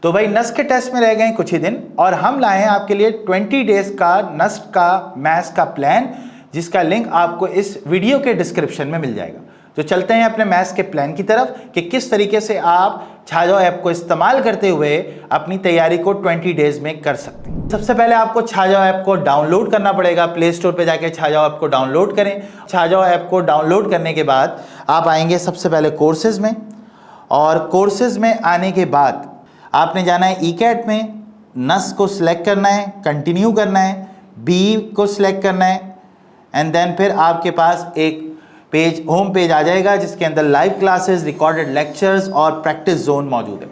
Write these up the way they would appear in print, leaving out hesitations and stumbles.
तो भाई नस्ट के टेस्ट में रह गए कुछ ही दिन और हम लाए हैं आपके लिए 20 डेज का नस्ट का मैथ्स का प्लान, जिसका लिंक आपको इस वीडियो के डिस्क्रिप्शन में मिल जाएगा। तो चलते हैं अपने मैथ्स के प्लान की तरफ कि किस तरीके से आप छाजो ऐप को इस्तेमाल करते हुए अपनी तैयारी को 20 डेज में कर सकते हैं। सबसे पहले आपको छाजो ऐप को डाउनलोड करना पड़ेगा। प्ले स्टोर पे जाके छाजो ऐप को डाउनलोड करें। छाजो ऐप को डाउनलोड करने के बाद आप आएंगे सबसे पहले कोर्सेज में, और कोर्सेज में आने के बाद आपने जाना है ई-कैट में, नस को सिलेक्ट करना है, कंटिन्यू करना है, बी को सिलेक्ट करना है, एंड देन फिर आपके पास एक पेज, होम पेज आ जाएगा जिसके अंदर लाइव क्लासेस, रिकॉर्डेड लेक्चर्स और प्रैक्टिस जोन मौजूद है।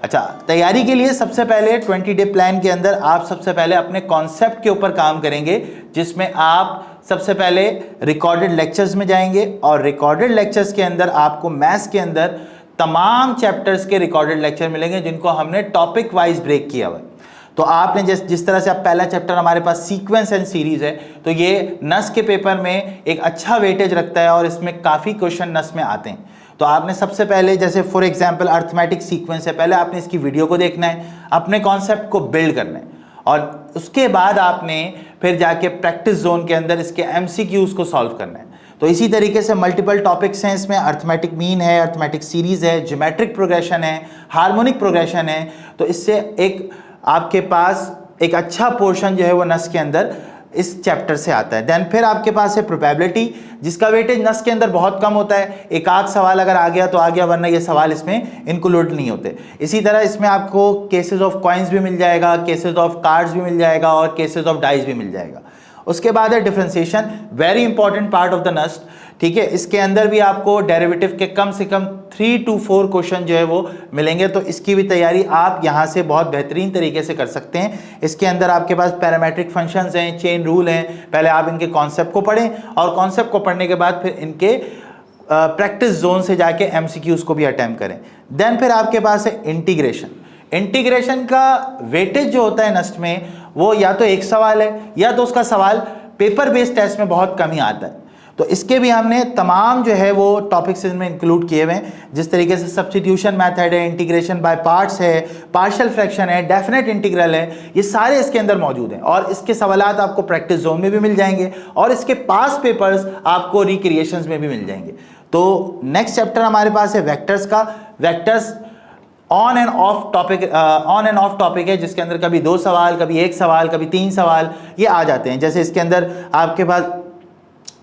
अच्छा, तैयारी के लिए सबसे पहले 20 डे प्लान के अंदर आप सबसे पहले अपने कॉन्सेप्ट के ऊपर काम करेंगे, जिसमें आप सबसे पहले रिकॉर्डेड लेक्चर्स में जाएंगे और रिकॉर्डेड लेक्चर्स के अंदर आपको मैथ्स के अंदर तमाम चैप्टर्स के रिकॉर्डेड लेक्चर मिलेंगे जिनको हमने टॉपिक वाइज ब्रेक किया हुआ है। तो आपने जिस तरह से आप पहला चैप्टर हमारे पास सीक्वेंस एंड सीरीज है, तो ये नस के पेपर में एक अच्छा वेटेज रखता है और इसमें काफ़ी क्वेश्चन नस में आते हैं। तो आपने सबसे पहले, जैसे फॉर एग्जांपल अर्थमेटिक सीक्वेंस है, पहले आपने इसकी वीडियो को देखना है, अपने कॉन्सेप्ट को बिल्ड करना है और उसके बाद आपने फिर जाके प्रैक्टिस जोन के अंदर इसके MCQs को सॉल्व करना है। तो इसी तरीके से मल्टीपल टॉपिक्स हैं इसमें, अर्थमेटिक मीन है, अर्थमेटिक सीरीज है, ज्योमेट्रिक प्रोग्रेशन है, हार्मोनिक प्रोग्रेशन है। तो इससे एक आपके पास एक अच्छा पोर्शन जो है वो नस के अंदर इस चैप्टर से आता है। देन फिर आपके पास है प्रोबेबिलिटी, जिसका वेटेज नस के अंदर बहुत कम होता है। एक आध सवाल अगर आ गया तो आ गया, वरना ये सवाल इसमें इंक्लूड नहीं होते। इसी तरह इसमें आपको केसेस ऑफ कॉइन्स भी मिल जाएगा, केसेस ऑफ कार्ड्स भी मिल जाएगा और केसेस ऑफ डाइस भी मिल जाएगा। उसके बाद है differentiation, very important part of the नस्ट। ठीक है, इसके अंदर भी आपको डेरिवेटिव के कम से कम 3 to 4 क्वेश्चन जो है वो मिलेंगे। तो इसकी भी तैयारी आप यहाँ से बहुत बेहतरीन तरीके से कर सकते हैं। इसके अंदर आपके पास पैरामेट्रिक फंक्शंस हैं, चेन रूल हैं। पहले आप इनके कॉन्सेप्ट को पढ़ें और कॉन्सेप्ट को पढ़ने के बाद फिर इनके प्रैक्टिस जोन से जाके MCQs को भी अटेम्प्ट करें। देन फिर आपके पास है इंटीग्रेशन। इंटीग्रेशन का वेटेज जो होता है नस्ट में, वो या तो एक सवाल है या तो उसका सवाल पेपर बेस्ड टेस्ट में बहुत कम ही आता है। तो इसके भी हमने तमाम जो है वो टॉपिक्स इसमें इंक्लूड किए हुए हैं, जिस तरीके से सब्स्टिट्यूशन मेथड है, इंटीग्रेशन बाय पार्ट्स है, पार्शियल फ्रैक्शन है, डेफिनेट इंटीग्रल है, ये सारे इसके अंदर मौजूद हैं। और इसके सवालात आपको प्रैक्टिस जोन में भी मिल जाएंगे और इसके पास पेपर्स आपको रिक्रिएशंस में भी मिल जाएंगे। तो नेक्स्ट चैप्टर हमारे पास है वेक्टर्स का। Vectors on end of topic है, जिसके अंदर कभी 2 सवाल, कभी 1 सवाल, कभी 3 सवाल ये आ जाते हैं। जैसे इसके अंदर आपके पास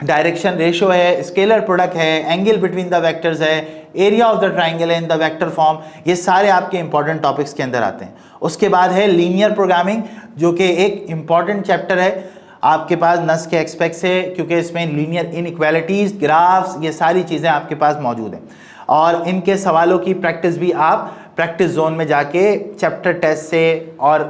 डायरेक्शन रेशो है, स्केलर प्रोडक्ट है, एंगल बिटवीन द वेक्टर्स है, एरिया ऑफ द ट्राइंगल है इन द वेक्टर फॉर्म, ये सारे आपके इंपॉर्टेंट टॉपिक्स के अंदर आते हैं। उसके बाद है लीनियर प्रोग्रामिंग, जो कि एक इंपॉर्टेंट चैप्टर है आपके पास नस के एक्सपेक्ट से, क्योंकि इसमें लीनियर इनइक्वालिटीज, ग्राफ्स, ये सारी चीज़ें आपके पास मौजूद हैं। और इनके सवालों की प्रैक्टिस भी आप प्रैक्टिस जोन में जाके चैप्टर टेस्ट से और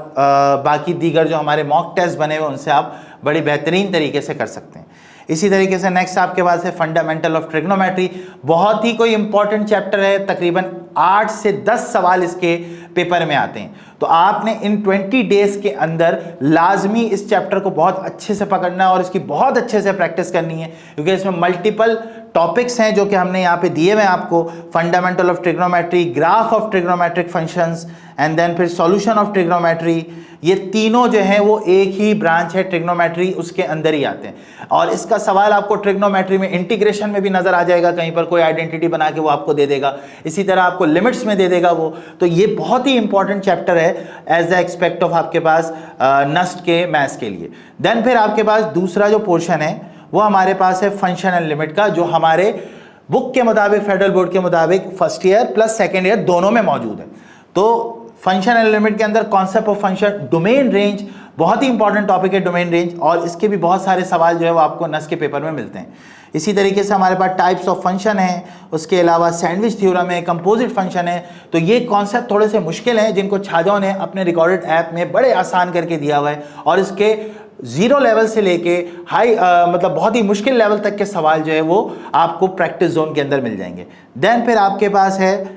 बाकी दीगर जो हमारे मॉक टेस्ट बने हुए उनसे आप बड़ी बेहतरीन तरीके से कर सकते हैं। इसी तरीके से नेक्स्ट आपके पास है फंडामेंटल ऑफ ट्रिग्नोमेट्री। बहुत ही कोई इंपॉर्टेंट चैप्टर है, तकरीबन 8 से 10 सवाल इसके पेपर में आते हैं। तो आपने इन 20 डेज के अंदर लाजमी इस चैप्टर को बहुत अच्छे से पकड़ना है और इसकी बहुत अच्छे से प्रैक्टिस करनी है, क्योंकि इसमें मल्टीपल टॉपिक्स हैं जो कि हमने यहाँ पे दिए हुए हैं आपको। Fundamental of trigonometry, graph of trigonometric functions, and then फिर सॉल्यूशन ऑफ ट्रिग्नोमेट्री, ये तीनों जो हैं वो एक ही ब्रांच है ट्रिग्नोमेट्री, उसके अंदर ही आते हैं। और इसका सवाल आपको ट्रिग्नोमेट्री में इंटीग्रेशन में भी नजर आ जाएगा, कहीं पर कोई आइडेंटिटी बना के वो आपको दे देगा, इसी तरह आपको लिमिट्स में दे देगा वो। तो ये बहुत ही इंपॉर्टेंट चैप्टर है एज द एक्सपेक्ट ऑफ आपके पास नस्ट के मैथ्स के लिए। देन फिर आपके पास दूसरा जो पोर्शन है वो हमारे पास है फंक्शन एंड लिमिट का, जो हमारे बुक के मुताबिक, फेडरल बोर्ड के मुताबिक first year plus second year दोनों में मौजूद है। तो फंक्शन एंड लिमिट के अंदर concept of function, domain range, बहुत ही इंपॉर्टेंट टॉपिक है डोमेन रेंज, और इसके भी बहुत सारे सवाल जो है वो आपको नस के पेपर में मिलते हैं। इसी तरीके से हमारे पास टाइप्स ऑफ फंक्शन है, उसके अलावा सैंडविच थ्योरम है, कंपोजिट फंक्शन है। तो ये कॉन्सेप्ट थोड़े से मुश्किल हैं, जिनको छाजो ने अपने रिकॉर्डेड ऐप में बड़े आसान करके दिया हुआ है, और इसके 0 लेवल से लेके हाई मतलब बहुत ही मुश्किल लेवल तक के सवाल जो है वो आपको प्रैक्टिस जोन के अंदर मिल जाएंगे। देन फिर आपके पास है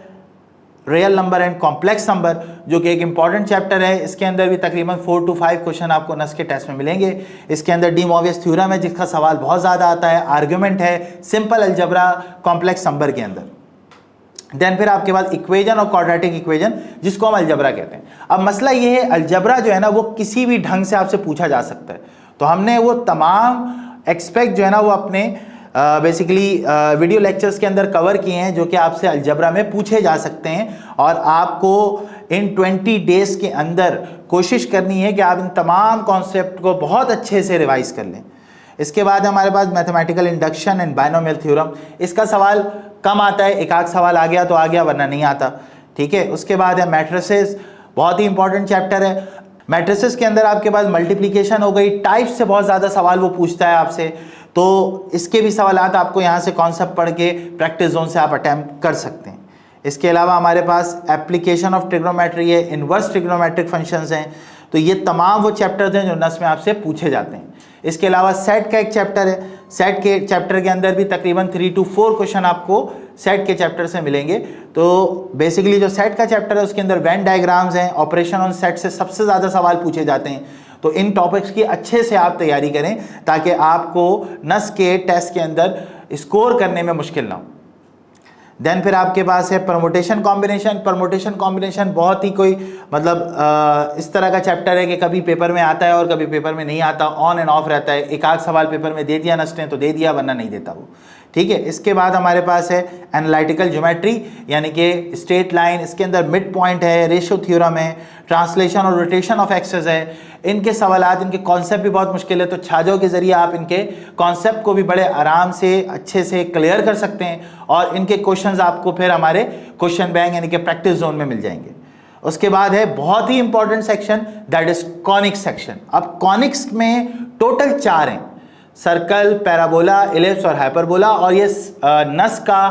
real number and complex number, जो कि एक इंपॉर्टेंट चैप्टर है। इसके अंदर भी तकरीबन 4 to 5 क्वेश्चन आपको नस के टेस्ट में मिलेंगे। इसके अंदर डी मोवियस थ्योरम है, जिसका सवाल बहुत ज़्यादा आता है, आर्ग्यूमेंट है, सिंपल अलजबरा कॉम्प्लेक्स नंबर के अंदर। देन फिर आपके पास इक्वेजन और क्वाड्रेटिक इक्वेजन, जिसको हम अलजबरा कहते हैं। अब मसला ये है, अलजबरा जो है ना वो किसी भी ढंग से आपसे पूछा जा सकता है, तो हमने वो तमाम एक्सपेक्ट जो है ना वो अपने बेसिकली वीडियो लेक्चर्स के अंदर कवर किए हैं, जो कि आपसे अलजबरा में पूछे जा सकते हैं। और आपको इन 20 डेज के अंदर कोशिश करनी है कि आप इन तमाम कॉन्सेप्ट को बहुत अच्छे से रिवाइज कर लें। इसके बाद हमारे पास mathematical induction and binomial theorem, इसका सवाल कम आता है, एक आध सवाल आ गया तो आ गया, वरना नहीं आता, ठीक है। उसके बाद है मैट्रिसेस, बहुत ही इंपॉर्टेंट चैप्टर है। मैट्रिसेस के अंदर आपके पास मल्टीप्लिकेशन हो गई, टाइप से बहुत ज़्यादा सवाल वो पूछता है आपसे, तो इसके भी सवालात आपको यहाँ से कॉन्सेप्ट पढ़ के प्रैक्टिस जोन से आप अटैम्प्ट कर सकते हैं। इसके अलावा हमारे पास एप्लीकेशन ऑफ ट्रिग्नोमेट्री है, इन्वर्स ट्रिग्नोमेट्रिक फंक्शंस हैं, तो ये तमाम वो चैप्टर्स हैं जो नस में आपसे पूछे जाते हैं। इसके अलावा सेट का एक चैप्टर है, सेट के चैप्टर के अंदर भी तकरीबन 3 to 4 क्वेश्चन आपको सेट के चैप्टर से मिलेंगे। तो बेसिकली जो सेट का चैप्टर है उसके अंदर वेन डायग्राम्स हैं, ऑपरेशन ऑन सेट से सबसे ज़्यादा सवाल पूछे जाते हैं। तो इन टॉपिक्स की अच्छे से आप तैयारी करें ताकि आपको नस के टेस्ट के अंदर स्कोर करने में मुश्किल ना हो। देन फिर आपके पास है परमुटेशन कॉम्बिनेशन। परमुटेशन कॉम्बिनेशन बहुत ही कोई मतलब इस तरह का चैप्टर है कि कभी पेपर में आता है और कभी पेपर में नहीं आता, ऑन एंड ऑफ रहता है। एक आध सवाल पेपर में दे दिया नस्ट ने तो दे दिया, वरना नहीं देता वो, ठीक है। इसके बाद हमारे पास है एनालिटिकल ज्योमेट्री, यानी कि स्ट्रेट लाइन, इसके अंदर मिड पॉइंट है, रेशियो थ्योरम है, ट्रांसलेशन और रोटेशन ऑफ एक्सेस है। इनके सवालात, इनके कॉन्सेप्ट भी बहुत मुश्किल है, तो छाजों के ज़रिए आप इनके कॉन्सेप्ट को भी बड़े आराम से अच्छे से क्लियर कर सकते हैं और इनके क्वेश्चंस आपको फिर हमारे क्वेश्चन बैंक यानी कि प्रैक्टिस जोन में मिल जाएंगे। उसके बाद है बहुत ही important section, that is conics section. अब कॉनिक्स में टोटल 4 हैं, सर्कल, पैराबोला, इलिप्स और हाइपरबोला, और ये नस का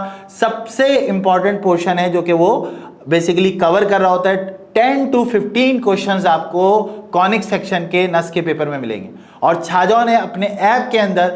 सबसे इंपॉर्टेंट पोर्शन है जो कि वो बेसिकली कवर कर रहा होता है। 10 to 15 क्वेश्चंस आपको कॉनिक सेक्शन के नस के पेपर में मिलेंगे और छाजों ने अपने ऐप के अंदर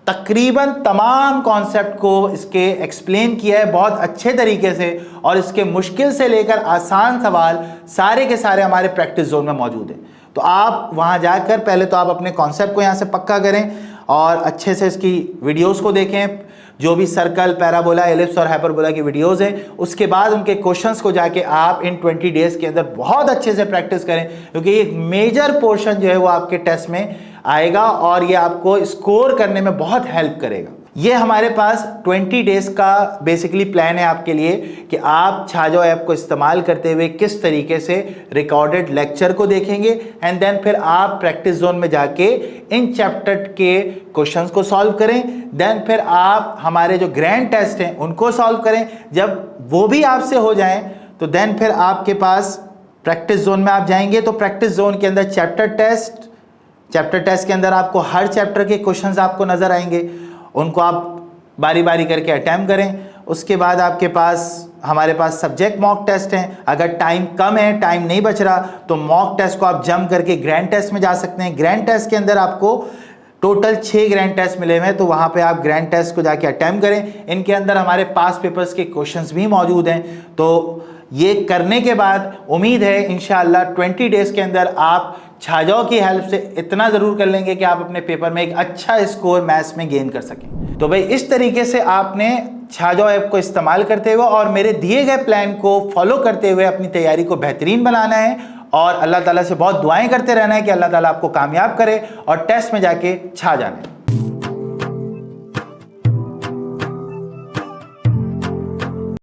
तकरीबन तमाम कॉन्सेप्ट को इसके एक्सप्लेन किया है बहुत अच्छे तरीके से, और इसके मुश्किल से लेकर आसान सवाल सारे के सारे हमारे प्रैक्टिस जोन में मौजूद हैं। तो आप वहां जाकर पहले तो आप अपने कॉन्सेप्ट को यहाँ से पक्का करें और अच्छे से इसकी वीडियोस को देखें, जो भी सर्कल, पैराबोला, एलिप्स और हाइपरबोला की वीडियोस हैं। उसके बाद उनके क्वेश्चंस को जाके आप इन 20 डेज के अंदर बहुत अच्छे से प्रैक्टिस करें, क्योंकि एक मेजर पोर्शन जो है वो आपके टेस्ट में आएगा और ये आपको स्कोर करने में बहुत हेल्प करेगा। ये हमारे पास 20 डेज का बेसिकली प्लान है आपके लिए कि आप छाजो ऐप को इस्तेमाल करते हुए किस तरीके से रिकॉर्डेड लेक्चर को देखेंगे एंड देन फिर आप प्रैक्टिस जोन में जाके इन चैप्टर के क्वेश्चंस को सॉल्व करें। देन फिर आप हमारे जो ग्रैंड टेस्ट हैं उनको सॉल्व करें। जब वो भी आपसे हो जाएं तो देन फिर आपके पास प्रैक्टिस जोन में आप जाएंगे, तो प्रैक्टिस जोन के अंदर चैप्टर टेस्ट के अंदर आपको हर चैप्टर के क्वेश्चंस आपको नजर आएंगे, उनको आप बारी बारी करके अटैम्प्ट करें। उसके बाद आपके पास हमारे पास सब्जेक्ट मॉक टेस्ट हैं। अगर टाइम कम है, टाइम नहीं बच रहा, तो मॉक टेस्ट को आप जंप करके ग्रैंड टेस्ट में जा सकते हैं। ग्रैंड टेस्ट के अंदर आपको टोटल 6 ग्रैंड टेस्ट मिले हुए हैं, तो वहाँ पे आप ग्रैंड टेस्ट को जाके अटैम्प्ट करें। इनके अंदर हमारे पास पेपर्स के क्वेश्चंस भी मौजूद हैं। तो ये करने के बाद उम्मीद है इंशाअल्लाह 20 डेज के अंदर आप छाजाओं की हेल्प से इतना ज़रूर कर लेंगे कि आप अपने पेपर में एक अच्छा स्कोर मैथ्स में गेन कर सकें। तो भाई इस तरीके से आपने छाजाओ ऐप को इस्तेमाल करते हुए और मेरे दिए गए प्लान को फॉलो करते हुए अपनी तैयारी को बेहतरीन बनाना है और अल्लाह ताला से बहुत दुआएं करते रहना है कि अल्लाह ताला आपको कामयाब करे और टेस्ट में जाके छा जाना है।